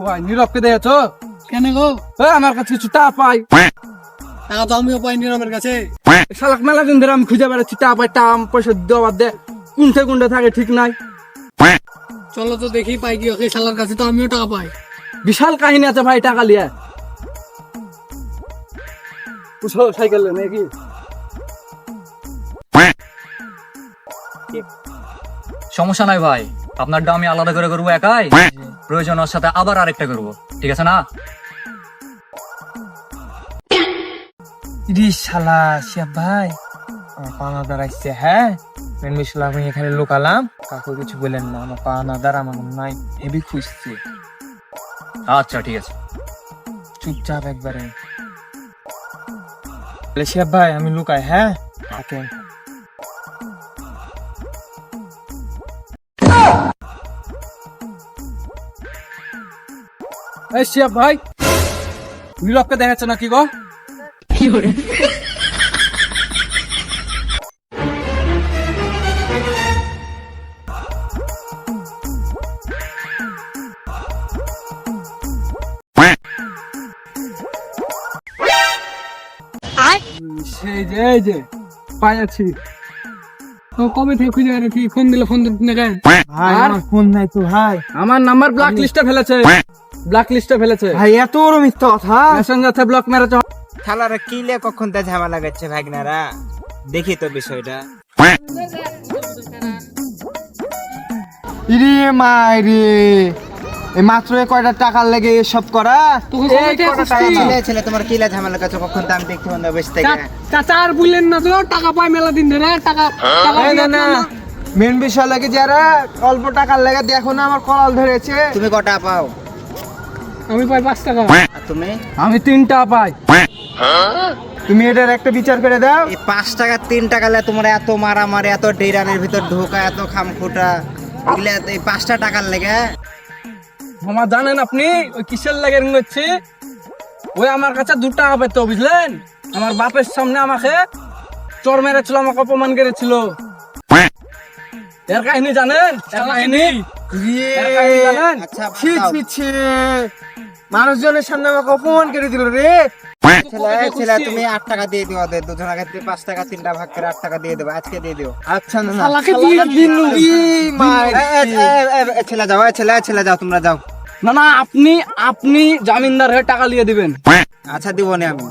ভাই নীরবকে দেখেছো? কেন গো? আমার কাছে কিছু টাকা পাই। টাকা তো আমিও পাই নীরবের কাছে। শালাক মেলা দিন ধরে আমি খুঁজে বেড়াচ্ছি টাকা পাই, টাকা পয়সা দেওয়ার দে কোনটা কোনটা থাকে ঠিক নাই। চলো তো দেখি পাই কি ওকে, শালার কাছে তো আমিও টাকা পাই। বিশাল কাহিনী আছে ভাই টাকা লিয়ে। বুঝো সাইকেল নাকি? সমস্যা নাই ভাই, আপনারটা আমি আলাদা করে করবো একাই, প্রয়োজন ওর সাথে আবার আরেকটা করবো, ঠিক আছে না? শালা শিয়াব ভাই আমার পাওনা দাঁড়াইছে। হ্যাঁ মেন বিষয় আমি এখানে লোকালাম, কাকু কিছু বললেন না, আমার পাওনা দাঁড়া আমার নাই হেভি খুঁজছে। আচ্ছা ঠিক আছে, চুপচাপ একবারে শিয়াব ভাই আমি লুকাই। হ্যাঁ থাকেন। এই শিয়াব ভাই নীরবকে দেখাচ্ছ নাকি গো? সেই যে এই যে পাইয়াছি। তো কবে থেকে খুঁজে বেড়াচ্ছি, ফোন দিলে ফোন ধরতে না কেন? ভাই আর? আমার ফোন নাই তো ভাই। আমার নাম্বার ব্ল্যাক লিস্টে ফেলেছে, ব্ল্যাক লিস্টে ফেলেছে। ভাই এত বড় মিথ্যা কথা। মেসেঞ্জারে ব্লক মেরেছে। শালারা কিলে কখন তা ঝামেলা করছে ভাগনারা, দেখি তো বিষয়টা। ইরে মাইরে এই মাত্র কয়টা টাকার লেগে এসব করা। তোকে কবে থেকে খুঁজছি? ছেলে ছেলে তোমার কিলা ঝামেলা করছে কখন তা আমি দেখতে বন্ধ বসে থেকে। চাচা আর বললেন না তো, টাকা পাই মেলা দিন ধরে। টাকা টাকা এই না দিয়ে না না। মেন বিষয় লাগে যারা অল্প টাকার লেগে দেখো না আমার কলাল ধরেছে। তুমি কটা পাও? আমি পাই 5 টাকা। আর তুমি? আমি 3 টাকা পাই। তুমি এটার একটা বিচার করে দাও। এই 5 টাকা 3 টাকা লে তোমার এত মারামারি, এত ডেরানের ভিতর ঢোকা, এত খামখুটা, এগুলা এই 5টা টাকার লেগে। মামা জানেন আপনি ওই কিসের লাগে হচ্ছে? ওই আমার কাছে 2 টাকা পেত বুঝলেন, আমার বাপের সামনে আমাকে চোর মেরেছিল, আমাকে অপমান করেছিল। এর কাহিনী জানেন? এর কাহিনী এর কাহিনী জানেন? আচ্ছা ছি বাদ দাও। ছি ছি মানুষজনের সামনে আমাকে অপমান করে দিল রে। ছেলে ছেলে তুমি 8 টাকা দিয়ে দিও, ওদের দুজন আগে 5 টাকা 3টা ভাগ করে 8 টাকা দিয়ে দেবো, আজকে দিয়ে দিও। আচ্ছা না না শালাকে দিয়ে দিন মাই ছেলে যাও, ছেলে যাও, তোমরা যাও। না না, আপনি জামিনদার হয়ে টাকা নিয়ে দিবেন। আচ্ছা দিব না আমি।